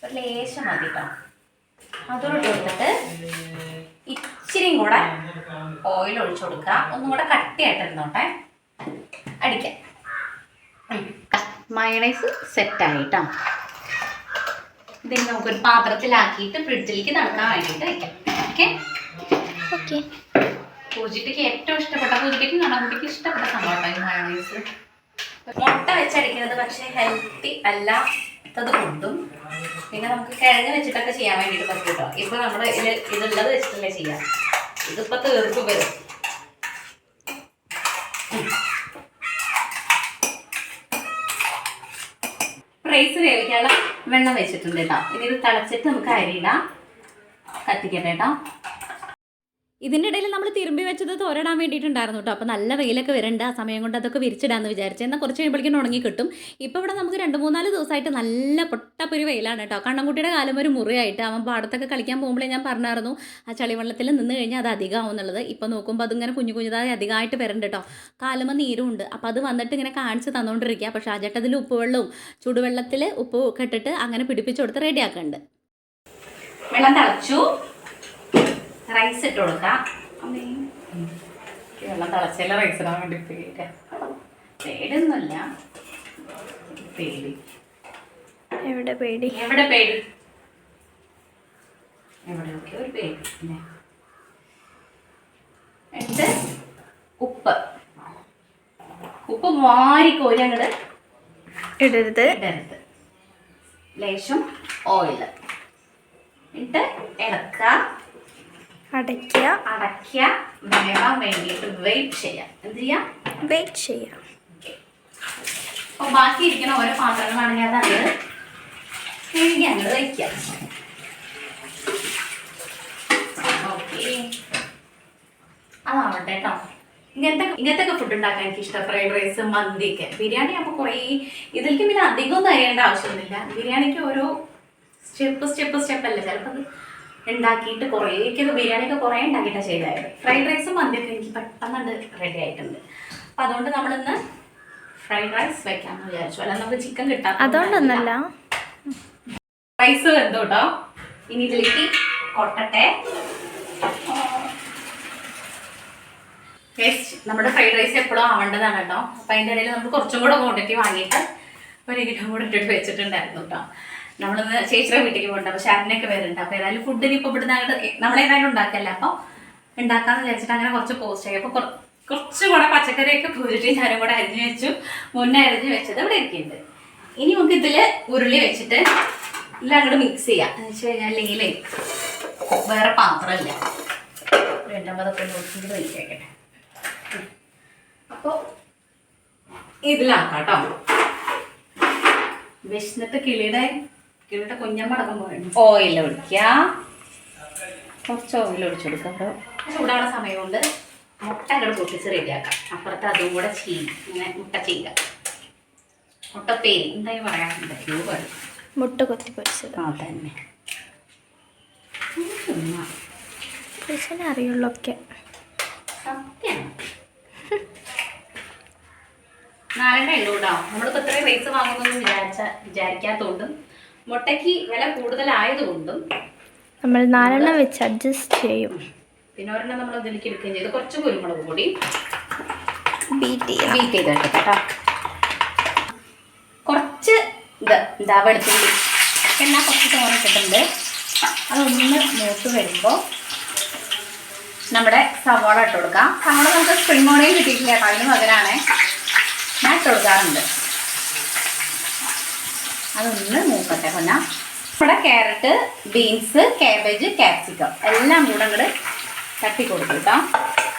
ഒരു ലേശം മതി കേട്ടോ. അതോടെ കൊടുത്തിട്ട് ഇച്ചിരിയും കൂടെ ഓയിൽ ഒഴിച്ചു കൊടുക്കുക. ഒന്നും കൂടെ കട്ടിയായിട്ട് ഇരുന്നോട്ടെ. അടിക്കാം. മയോണൈസ് സെറ്റായിട്ടോ. ഇതിന് നമുക്കൊരു പാത്രത്തിലാക്കിയിട്ട് ഫ്രിഡ്ജിലേക്ക് തണുക്കാൻ വേണ്ടിയിട്ട് വയ്ക്കാം. ഓക്കെ. പൂജിക്ക് ഏറ്റവും ഇഷ്ടപ്പെട്ട, പൂജിക്കും കണക്കുട്ടിക്ക് ഇഷ്ടപ്പെട്ട സംഭവം മയോണൈസ്. മുട്ട വെച്ചടിക്കുന്നത് പക്ഷേ ഹെൽത്തി അല്ലാത്തത് കൊണ്ടും പിന്നെ നമുക്ക് കിഴങ്ങ് വെച്ചിട്ടൊക്കെ ചെയ്യാൻ വേണ്ടിയിട്ട് പറ്റും കേട്ടോ. ഇപ്പൊ നമ്മൾ ഇതുള്ളത് വെച്ചിട്ടല്ലേ ചെയ്യാം. ഇതിപ്പോ തീർക്കും വരും. റൈസ് വേവിക്കാനുള്ള വെള്ളം വെച്ചിട്ടുണ്ട് കേട്ടോ. ഇനി ഇത് തിളച്ചിട്ട് നമുക്ക് അരിയിടാം. കത്തിക്കട്ടെ കേട്ടോ. ഇതിൻ്റെ ഇടയിൽ നമ്മൾ തിരുമ്പി വെച്ചത് തോരടാൻ വേണ്ടിയിട്ടുണ്ടായിരുന്നു കേട്ടോ. അപ്പോൾ നല്ല വെയിലൊക്കെ വരുന്നുണ്ട്. ആ സമയം കൊണ്ട് അതൊക്കെ വിരിച്ചിടാമെന്ന് വിചാരിച്ചു. എന്നാൽ കുറച്ച് കഴിയുമ്പോഴേക്കും ഉണങ്ങി കിട്ടും. ഇപ്പോൾ ഇവിടെ നമുക്ക് 2-3 ദിവസമായിട്ട് നല്ല പൊട്ടപ്പൊരു വെയിലാണ് കേട്ടോ. കണ്ണൻകുട്ടിയുടെ കാലം ഒരു മുറിയായിട്ട് അവൻ പാടത്തൊക്കെ കളിക്കാൻ പോകുമ്പോഴേ ഞാൻ പറഞ്ഞായിരുന്നു ആ ചളിവെള്ളത്തിൽ നിന്ന് കഴിഞ്ഞാൽ അത് അധികമാവും എന്നുള്ളത്. ഇപ്പോൾ നോക്കുമ്പോൾ അതിങ്ങനെ കുഞ്ഞുതായി അധികമായിട്ട് വരുന്നുണ്ട് കേട്ടോ. കാലുമ്പോൾ നീരും ഉണ്ട്. അപ്പോൾ അത് വന്നിട്ട് ഇങ്ങനെ കാണിച്ച് തന്നുകൊണ്ടിരിക്കുക. പക്ഷേ ആ ചേട്ടതിൽ ഉപ്പുവെള്ളവും ചൂടുവെള്ളത്തിൽ ഉപ്പ് കെട്ടിട്ട് അങ്ങനെ പിടിപ്പിച്ച് കൊടുത്ത് റെഡിയാക്കുന്നുണ്ട്. വെള്ളം തിളച്ചു. റൈസ് ഇട്ട് കൊടുക്കാം. വെള്ളം തിളച്ചല്ല റൈസ് ഇടാൻ വേണ്ടി പേടിയൊന്നുമില്ല. പേടി എവിടെ പേടി? എവിടെയൊക്കെ ഒരു പേടി. എന്നിട്ട് ഉപ്പ് വാരിക്കോരി അങ്ങോട്ട് ഇടരുത്. ലേശം ഓയിൽ എന്നിട്ട് ഇളക്കുക, അടയ്ക്കുക, അടയ്ക്കുക, വേവാൻ വേണ്ടിയിട്ട് വെയിറ്റ് ചെയ്യാം. എന്ത് ചെയ്യാം? വെയിറ്റ് ചെയ്യാം. അപ്പോൾ ബാക്കി ഇരിക്കുന്ന ഓരോ പാത്രങ്ങളാണെങ്കിൽ അത് അങ്ങോട്ട് കഴുകി അങ്ങോട്ട് വയ്ക്കാം. ഓക്കെ, അതാവട്ടെ കേട്ടോ. ഇങ്ങനത്തെ ഫുഡ് ഉണ്ടാക്കാൻ എനിക്ക് ഇഷ്ടം. ഫ്രൈഡ് റൈസ്, മന്തിയൊക്കെ. ബിരിയാണി ആകുമ്പോൾ കുറേ ഇതിലേക്ക് പിന്നെ അധികമൊന്നും അറിയേണ്ട ആവശ്യമൊന്നുമില്ല. ബിരിയാണിക്ക് ഓരോ സ്റ്റെപ്പ് അല്ലേ ചിലപ്പോൾ അത് ഉണ്ടാക്കിയിട്ട് കുറേയൊക്കെ ബിരിയാണിയൊക്കെ കുറേ ഉണ്ടാക്കിയിട്ടാണ് ചെയ്തായത്. ഫ്രൈഡ് റൈസും മന്തിയൊക്കെ എനിക്ക് പെട്ടെന്ന് റെഡി ആയിട്ടുണ്ട്. അപ്പം അതുകൊണ്ട് നമ്മളിന്ന് ഫ്രൈഡ് റൈസ് വെക്കാമെന്ന് വിചാരിച്ചു. അല്ല നമുക്ക് ചിക്കൻ കിട്ടാം, അതുകൊണ്ടൊന്നല്ല. റൈസ് വെന്തോ കേട്ടോ. ഇനി ഇതിലേക്ക് കൊട്ടട്ടെ. നമ്മുടെ ഫ്രൈഡ് റൈസ് എപ്പോഴും ആവേണ്ടതാണ് കേട്ടോ. അപ്പം അതിൻ്റെ ഇടയിൽ നമുക്ക് കുറച്ചും കൂടെ ക്വാണ്ടിറ്റി വാങ്ങിയിട്ട് 1 കിലോ കൂടെ ഇട്ടിട്ട് വെച്ചിട്ടുണ്ടായിരുന്നു കേട്ടോ. നമ്മളിന്ന് ചേച്ചിയുടെ വീട്ടിലേക്ക് പോകണ്ട, അപ്പോൾ ഷാരിനൊക്കെ വരുന്നുണ്ട്. അപ്പോൾ ഏതായാലും ഫുഡിന് ഇപ്പോൾ ഇവിടുന്ന് അങ്ങോട്ട് നമ്മളേതായാലും ഉണ്ടാക്കല്ല, അപ്പോൾ ഉണ്ടാക്കാമെന്ന് വിചാരിച്ചിട്ട് അങ്ങനെ കുറച്ച് പോസ്റ്റ് ആയി. അപ്പോൾ കുറച്ചും കൂടെ പച്ചക്കറിയൊക്കെ പൂരിട്ട് ഞാനും കൂടെ അരിഞ്ഞ് വെച്ചു. മുന്നേ അരിഞ്ഞ് വെച്ചത് ഇവിടെ ഇരിക്കുന്നുണ്ട്. ഇനി നമുക്ക് ഇതിൽ ഉരുളി വെച്ചിട്ട് എല്ലാം അങ്ങോട്ട് മിക്സ് ചെയ്യാം. എന്ന് വെച്ച് കഴിഞ്ഞാൽ ഇല്ലെങ്കിലേ വേറെ പാത്രമില്ല. രണ്ടാമതൊക്കെ നോക്കിയിട്ട് വയ്ക്കേക്കട്ടെ. അപ്പോൾ ഇതിലാക്കാം കേട്ടോ. വിശന്നിട്ട് കിളിയുടെ കുഞ്ഞമ്മടക്കം പോയിരുന്നു. ഓയിൽ ഒഴിക്കുക, കുറച്ച് ഓയിൽ ഒഴിച്ചു കൊടുക്കുക. അപ്പോൾ ചൂടാവുന്ന സമയം കൊണ്ട് മുട്ട അങ്ങോട്ട് പൊട്ടിച്ച് റെഡിയാക്കാം. അപ്പുറത്ത് അതും കൂടെ ഇങ്ങനെ മുട്ട ചെയ്യുക. മുട്ടപ്പേരി എന്തായി പറയാറുണ്ട്, മുട്ട കൊത്തി പൊരിച്ചത്. ആ തന്നെ അറിയുള്ളൂ ഒക്കെ സത്യമാണ്. 4 ഉള്ളൂ കേട്ടോ. നമ്മളിപ്പോൾ ഇത്രയും റൈസ് വാങ്ങുന്നൊന്നും വിചാരിക്കാത്തതുകൊണ്ടും മുട്ടയ്ക്ക് വില കൂടുതലായതുകൊണ്ടും നമ്മൾ 4 വെച്ച് അഡ്ജസ്റ്റ് ചെയ്യും. പിന്നെ ഒരെണ്ണം നമ്മൾ ഇതിലേക്ക് എടുക്കുകയും ചെയ്ത് കുറച്ച് കുരുമുളക് പൊടി ബീറ്റ് ചെയ്തിട്ട് കേട്ടോ. കുറച്ച് എന്താ വെളുത്തുള്ളി ഒക്കെ എല്ലാം കുറച്ച് തോന്നിട്ടിട്ടുണ്ട്. അതൊന്ന് മൂത്ത് വരുമ്പോൾ നമ്മുടെ സവാള ഇട്ട് കൊടുക്കാം. സവാള നമുക്ക് സ്പ്രിംഗ് ഓണിയൻ കിട്ടിയിട്ടില്ല കേട്ടോ, അതിന് പകരമാണ് ഞാൻ ഇട്ട് കൊടുക്കാറുണ്ട്. അതൊന്ന് മൂക്കട്ടെ. പിന്നെ നമ്മുടെ ക്യാരറ്റ്, ബീൻസ്, കാബേജ്, ക്യാപ്സിക്കം എല്ലാം കൂടെ അങ്ങോട്ട് തട്ടി കൊടുക്കും കേട്ടോ.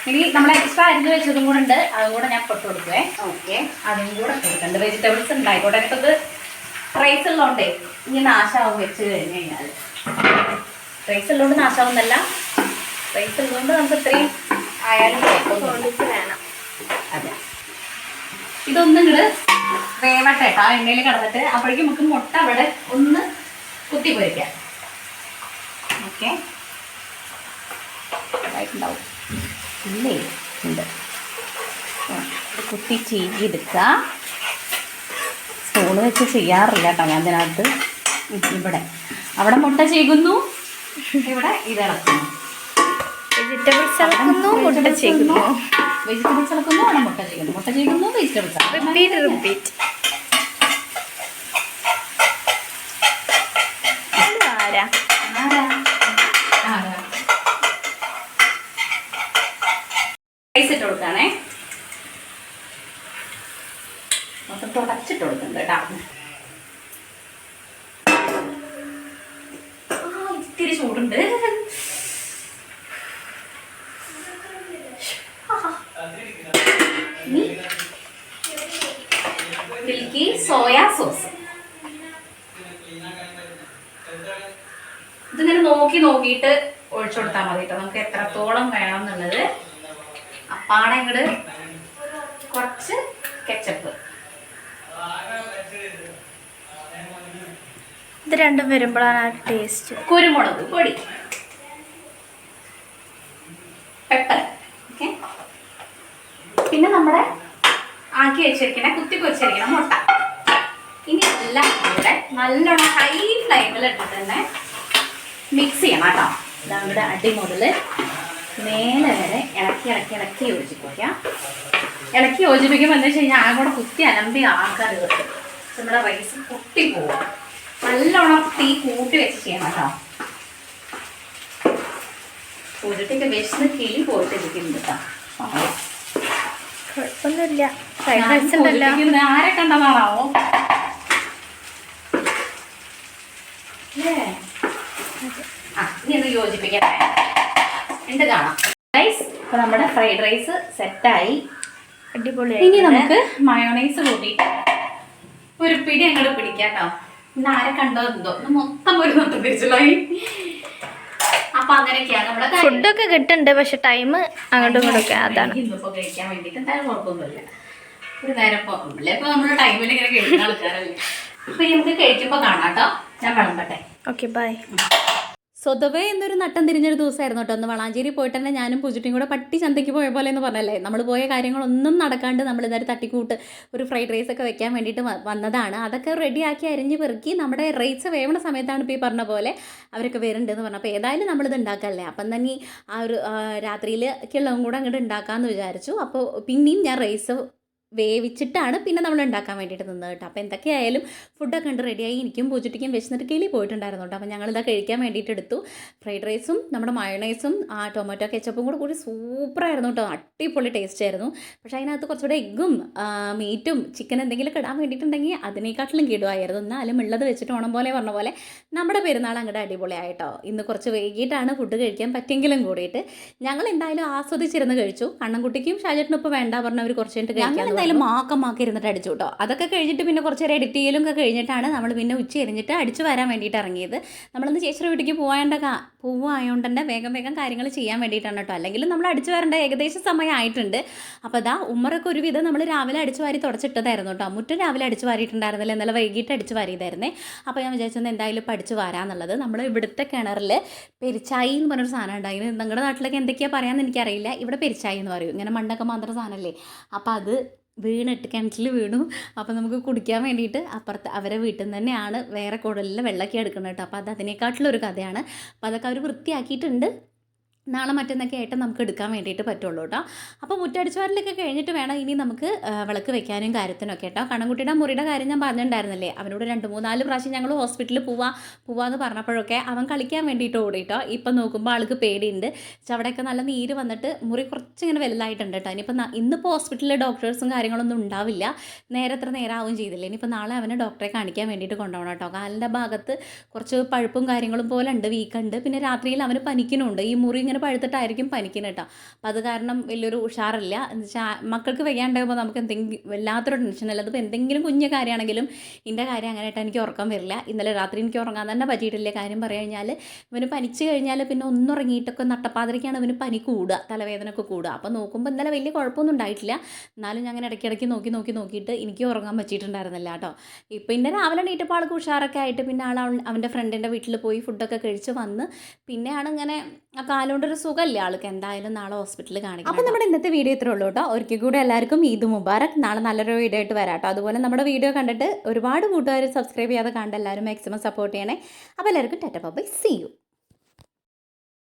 ഇനി നമ്മൾ എക്സ്ട്രാ അരിഞ്ഞ് വെച്ചതും കൂടെ ഉണ്ട്, അതും കൂടെ ഞാൻ പൊട്ട് കൊടുക്കുവേ. ഓക്കെ, അതും കൂടെ കൊടുക്കുന്നുണ്ട്. വെജിറ്റബിൾസ് ഉണ്ടായിക്കോട്ടെ. അടുത്തത് റൈസ് ഉള്ളതുകൊണ്ടേ ഇനി നാശമാവും വെച്ച് കഴിഞ്ഞ് കഴിഞ്ഞാൽ. റൈസ് ഉള്ളതുകൊണ്ട് നാശമാവുന്നല്ല, റൈസ് ഉള്ളതുകൊണ്ട് നമുക്ക് ഇത്രയും ആയാലും വേണം. അതെ, ഇതൊന്നും ഇങ്ങോട്ട് വേവട്ടെ കേട്ടോ. ആ എണ്ണയിൽ കിടന്നിട്ട് അപ്പോഴേക്കും നമുക്ക് മുട്ട അവിടെ ഒന്ന് കുത്തി പൊരിക്കാം. ഓക്കെ, ആയിട്ടുണ്ടാവും ഇല്ലേ? ഉണ്ട്. കുത്തി ചീകിയെടുക്കുക. സ്പൂണ് വെച്ച് ചെയ്യാറില്ല കേട്ടോ ഞാൻ ഇതിനകത്ത്. ഇവിടെ അവിടെ മുട്ട ചീകുന്നു, ഇവിടെ ഇതിളക്കുന്നു. വെജിറ്റബിൾസ് ഇളക്കുന്നു, മുട്ട ചീകുന്നു. വെജിറ്റബിൾസ് ഇളക്കുന്നു, അവിടെ മുട്ട ചീകുന്നു. മുട്ട ചീകുന്നു, വെജിറ്റബിൾസ്. റിപ്പീറ്റ്. റൈസ് ഇട്ട് കൊടുക്കാണേ. മൊത്തം തുടച്ചിട്ട് കൊടുക്കുന്നുണ്ട് കേട്ടോ. ഇത്തിരി ചൂടുണ്ട്. ഇതിലേക്ക് സോയാ സോസ്. ഇതിങ്ങനെ നോക്കിയിട്ട് ഒഴിച്ചു കൊടുത്താൽ മതി കേട്ടോ. നമുക്ക് എത്രത്തോളം വേണം എന്നുള്ളത്. അപ്പാടെ ഇങ്ങോട്ട് കുറച്ച് കെച്ചപ്പ്. ഇത് രണ്ടും വരുമ്പോഴാണ് ആ ടേസ്റ്റ്. കുരുമുളക് പൊടി, പെപ്പർ. ഓക്കെ, പിന്നെ നമ്മുടെ ആക്കി വെച്ചിരിക്കുന്ന കുത്തി പൊരിച്ചിരിക്കുന്ന മുട്ട. ഇനി എല്ലാം കൂടെ നല്ലോണം ഹൈ ഫ്ലെയിമിൽ ഇട്ടിട്ട് തന്നെ മിക്സ് ചെയ്യണം കേട്ടോ. നമ്മുടെ അടി മുതൽ മേലെ വരെ ഇളക്കി യോജിപ്പിക്കുക. ഇളക്കി യോജിപ്പിക്കുമ്പോൾ എന്താ വെച്ച് കഴിഞ്ഞാൽ ആ കൂടെ കുത്തി അലമ്പി ആക്കരുത്. നമ്മുടെ റൈസ് പൊട്ടിപ്പോവും. നല്ലോണം തീ കൂട്ടി വെച്ച് ചെയ്യണം കേട്ടോ. ഉരുട്ടിക്ക് വിശന്ന് കിളി പോയിട്ടിരിക്കുന്നുണ്ട് കേട്ടോ. കുഴപ്പമൊന്നുമില്ല. ഫ്രൈഡ് റൈസ് ഉണ്ടല്ലോ. ആരെ കണ്ടതാണാവോ? ഇനി ഒന്ന് യോജിപ്പിക്കട്ടെ, ഉണ്ട് കാണാം ഗൈസ്. അപ്പോൾ നമ്മുടെ ഫ്രൈഡ് റൈസ് സെറ്റായി. അടിപൊളി. ഇനി നമുക്ക് മയോണൈസ് കൂട്ടിയിട്ട് ഒരു പിടി അങ്ങോട്ട് പിടിക്കാം കേട്ടോ. ഇന്ന് ആരെ കണ്ടോ എന്തോ മൊത്തം ഒരു നൊത്തം തിരിച്ചുള്ളായി. അപ്പൊ അങ്ങനെയൊക്കെയാണ് നമ്മുടെ ഫുഡൊക്കെ കിട്ടുന്നുണ്ട്, പക്ഷെ ടൈം അങ്ങോട്ടും ഇങ്ങോട്ടൊക്കെ അതാണ്. ഇന്നിപ്പോ കഴിക്കാൻ വേണ്ടിയിട്ട് എന്തായാലും കുഴപ്പമൊന്നുമില്ല. ഒരു നേരം പോകുന്നില്ല. ഇപ്പൊ നമ്മുടെ ടൈമിൽ ഇങ്ങനെ കഴിക്കുന്ന ആൾക്കാരല്ലേ. അപ്പൊ നമുക്ക് കഴിക്കുമ്പോ കാണാം കേട്ടോ. ഞാൻ വിളമ്പട്ടെ. Okay bye. സ്വതവേ എന്നൊരു നട്ടം തിരിഞ്ഞൊരു ദിവസമായിരുന്നു കേട്ടോ. ഒന്ന് വളാഞ്ചേരി പോയിട്ട് തന്നെ ഞാനും പൂജുട്ടിയും കൂടെ പട്ടി ചന്തയ്ക്ക് പോയ പോലെ എന്ന് പറഞ്ഞല്ലേ. നമ്മൾ പോയ കാര്യങ്ങളൊന്നും നടക്കാണ്ട് നമ്മൾ ഇന്നലെ തട്ടിക്കൂട്ട് ഒരു ഫ്രൈഡ് റൈസ് ഒക്കെ വെക്കാൻ വേണ്ടിയിട്ട് വന്നതാണ്. അതൊക്കെ റെഡിയാക്കി അരിഞ്ഞ് പെറുക്കി നമ്മുടെ റൈസ് വേവണ സമയത്താണ് ഇപ്പോൾ ഈ പറഞ്ഞ പോലെ അവരൊക്കെ വരുന്നുണ്ടെന്ന് പറഞ്ഞു. അപ്പോൾ ഏതായാലും നമ്മളിത് ഉണ്ടാക്കാമല്ലേ, അപ്പം തന്നെ ആ ഒരു രാത്രിയിൽ കിള്ളവും കൂടെ അങ്ങോട്ട് ഉണ്ടാക്കാമെന്ന് വിചാരിച്ചു. അപ്പോൾ പിന്നെയും ഞാൻ റൈസ് വേവിച്ചിട്ടാണ് പിന്നെ നമ്മൾ ഉണ്ടാക്കാൻ വേണ്ടിയിട്ട് നിന്നത് കേട്ടോ. അപ്പോൾ എന്തൊക്കെയായാലും ഫുഡൊക്കെ ഉണ്ട് റെഡിയായി. എനിക്കും പൂജുട്ടിക്കും വിശന്നിട്ട് കിളി പോയിട്ടുണ്ടായിരുന്നു കേട്ടോ. അപ്പോൾ ഞങ്ങളിതാ കഴിക്കാൻ വേണ്ടിയിട്ട് എടുത്തു. ഫ്രൈഡ് റൈസും നമ്മുടെ മയോണൈസും ആ ടൊമാറ്റോ കെച്ചപ്പും കൂടി സൂപ്പറായിരുന്നു കേട്ടോ. അടിപൊളി ടേസ്റ്റ് ആയിരുന്നു. പക്ഷേ അതിനകത്ത് കുറച്ചുകൂടെ എഗ്ഗും മീറ്റും ചിക്കൻ എന്തെങ്കിലുമൊക്കെ ഇടാൻ വേണ്ടിയിട്ടുണ്ടെങ്കിൽ അതിനേക്കാട്ടിലും കിടുവായിരുന്നു. എന്നാലും ഉള്ളത് വെച്ചിട്ട് ഓണം പോലെ പറഞ്ഞ പോലെ നമ്മുടെ പെരുന്നാൾ അങ്ങോട്ട് അടിപൊളിയായിട്ടോ. ഇന്ന് കുറച്ച് വൈകിട്ടാണ് ഫുഡ് കഴിക്കാൻ പറ്റിയെങ്കിലും കൂടിയിട്ട് ഞങ്ങൾ എന്തായാലും ആസ്വദിച്ചിരുന്ന് കഴിച്ചു. കണ്ണൻകുട്ടിക്കും ഷാജേട്ടനും ഇപ്പോൾ വേണ്ട പറഞ്ഞവർ കുറച്ച് കഴിഞ്ഞിട്ട് കഴിക്കാൻ മാക്കം ഇരുന്നിട്ട് അടിച്ചു കേട്ടോ. അതൊക്കെ കഴിഞ്ഞിട്ട് പിന്നെ കുറച്ച് നേരം എഡിറ്റ് ചെയ്യലും ഒക്കെ കഴിഞ്ഞിട്ടാണ് നമ്മൾ പിന്നെ ഉച്ച എരിഞ്ഞിട്ട് അടിച്ചു വരാൻ വേണ്ടിയിട്ട് ഇറങ്ങിയത്. നമ്മളൊന്ന് ചേച്ചിയുടെ വീട്ടിലേക്ക് പോവായതുകൊണ്ട് തന്നെ വേഗം കാര്യങ്ങൾ ചെയ്യാൻ വേണ്ടിയിട്ടാണ് കേട്ടോ. അല്ലെങ്കിൽ നമ്മൾ അടിച്ചു വരേണ്ട ഏകദേശം സമയമായിട്ടുണ്ട്. അപ്പോൾ അതാ ഉമ്മറൊക്കെ ഒരുവിധം നമ്മൾ രാവിലെ അടിച്ചു വാരി തുടച്ചിട്ടതായിരുന്നു കേട്ടോ. മുറ്റം രാവിലെ അടിച്ചു വാരിയിട്ടുണ്ടായിരുന്നില്ല, ഇന്നലെ വൈകിട്ട് അടിച്ചു വാരിയതായിരുന്നേ. അപ്പോൾ ഞാൻ വിചാരിച്ചത് എന്തായാലും ഇപ്പോൾ അടിച്ചു വരാമെന്നുള്ളത്. നമ്മൾ ഇവിടുത്തെ കിണറിൽ പെരിച്ചായി എന്ന് പറഞ്ഞൊരു സാധനം ഉണ്ടായി. നിങ്ങളുടെ നാട്ടിലൊക്കെ എന്തൊക്കെയാണ് പറയാമെന്ന് എനിക്കറിയില്ല. ഇവിടെ പെരിച്ചായി എന്ന് പറയും. ഇങ്ങനെ മണ്ണൊക്കെ മാത്രം സാധനമല്ലേ. അപ്പോൾ അത് വീണിട്ട് കിണറ്റിൽ വീണു. അപ്പോൾ നമുക്ക് കുടിക്കാൻ വേണ്ടിയിട്ട് അപ്പുറത്ത് അവരെ വീട്ടിൽ നിന്ന് തന്നെയാണ് വേറെ കുടലിൽ വെള്ളമൊക്കെ എടുക്കുന്നത് കേട്ടോ. അപ്പോൾ അത് അതിനേക്കാട്ടിലൊരു കഥയാണ്. അപ്പോൾ അതൊക്കെ അവർ വൃത്തിയാക്കിയിട്ടുണ്ട്. നാളെ മറ്റന്നൊക്കെ ആയിട്ട് നമുക്ക് എടുക്കാൻ വേണ്ടിയിട്ട് പറ്റുള്ളൂ കേട്ടോ. അപ്പോൾ മുറ്റടിച്ചു വാരലൊക്കെ കഴിഞ്ഞിട്ട് വേണം ഇനി നമുക്ക് വിളക്ക് വെക്കാനും കാര്യത്തിനൊക്കെ കേട്ടോ. കണ്ണൻകുട്ടിയുടെ മുറിയുടെ കാര്യം ഞാൻ പറഞ്ഞിട്ടുണ്ടായിരുന്നില്ലേ. അവനോട് 3-4 പ്രാവശ്യം ഞങ്ങൾ ഹോസ്പിറ്റലിൽ പോവാന്ന് പറഞ്ഞപ്പോഴൊക്കെ അവൻ കളിക്കാൻ വേണ്ടിയിട്ട് ഓടിയിട്ടോ. ഇപ്പം നോക്കുമ്പോൾ ആൾക്ക് പേടിയുണ്ട്. അവിടെയൊക്കെ നല്ല നീര് വന്നിട്ട് മുറി കുറച്ചിങ്ങനെ വലുതായിട്ടുണ്ട് കേട്ടോ. ഇന്നിപ്പോൾ ഹോസ്പിറ്റലിൽ ഡോക്ടേഴ്സും കാര്യങ്ങളൊന്നും ഉണ്ടാവില്ല. എത്ര നേരമാവും ചെയ്തില്ല. ഇനിയിപ്പോൾ നാളെ അവനെ ഡോക്ടറെ കാണിക്കാൻ വേണ്ടിയിട്ട് കൊണ്ടുപോകണം കേട്ടോ. കാലിൻ്റെ ഭാഗത്ത് കുറച്ച് പഴുപ്പും കാര്യങ്ങളും പോലെ ഉണ്ട്, വീക്കുണ്ട്. പിന്നെ രാത്രിയിൽ അവന് പനിക്കുന്നുണ്ട്. ഈ മുറി പഴുത്തിട്ടായിരിക്കും പനിക്കുന്നത് കേട്ടോ. അപ്പോൾ അത് കാരണം വലിയൊരു ഉഷാറില്ല. എന്ന് വെച്ചാൽ മക്കൾക്ക് വയ്യാണ്ടാകുമ്പോൾ നമുക്ക് എന്തെങ്കിലും വല്ലാത്തൊരു ടെൻഷനല്ല. അതിപ്പോൾ എന്തെങ്കിലും കുഞ്ഞു കാര്യമാണെങ്കിലും ഇതിൻ്റെ കാര്യം അങ്ങനെയായിട്ട് എനിക്ക് ഉറക്കം വരില്ല. ഇന്നലെ രാത്രി എനിക്ക് ഉറങ്ങാൻ തന്നെ പറ്റിയിട്ടില്ല. കാര്യം പറഞ്ഞു കഴിഞ്ഞാൽ ഇവന് പനിച്ച് കഴിഞ്ഞാൽ പിന്നെ ഒന്നുറങ്ങിയിട്ടൊക്കെ നട്ടപ്പാതിരയ്ക്കാണ് ഇവന് പനി കൂടുക, തലവേദന ഒക്കെ കൂടുക. അപ്പോൾ നോക്കുമ്പോൾ ഇന്നലെ വലിയ കുഴപ്പമൊന്നും ഉണ്ടായിട്ടില്ല. എന്നാലും ഞാൻ അങ്ങനെ ഇടയ്ക്കിടയ്ക്ക് നോക്കിയിട്ട് എനിക്ക് ഉറങ്ങാൻ പറ്റിയിട്ടുണ്ടായിരുന്നില്ല കേട്ടോ. ഇപ്പോൾ ഇന്ന് രാവിലെ നീട്ടപ്പോൾ ആൾക്ക് ഉഷാറൊക്കെ ആയിട്ട് പിന്നെ അവൻ്റെ ഫ്രണ്ടിൻ്റെ വീട്ടിൽ പോയി ഫുഡൊക്കെ കഴിച്ച് വന്ന് പിന്നെയാണ് ഇങ്ങനെ ആ കാലുകൊണ്ടൊരു സുഖമില്ല ആൾക്ക്. എന്തായാലും നാളെ ഹോസ്പിറ്റലിൽ കാണിക്കും. അപ്പോൾ നമ്മുടെ ഇന്നത്തെ വീഡിയോ ഇത്രേ ഉള്ളൂ കേട്ടോ. ഒരിക്കൽ കൂടെ എല്ലാവർക്കും ഈദ് മുബാറക്. നാളെ നല്ലൊരു വീഡിയോ ആയിട്ട് വരാം കേട്ടോ. അതുപോലെ നമ്മുടെ വീഡിയോ കണ്ടിട്ട് ഒരുപാട് കൂട്ടുകാർ സബ്സ്ക്രൈബ് ചെയ്യാതെ കണ്ട് എല്ലാവരും മാക്സിമം സപ്പോർട്ട് ചെയ്യണേ. അപ്പോൾ എല്ലാവർക്കും ടാറ്റ ബൈ, സീ യു.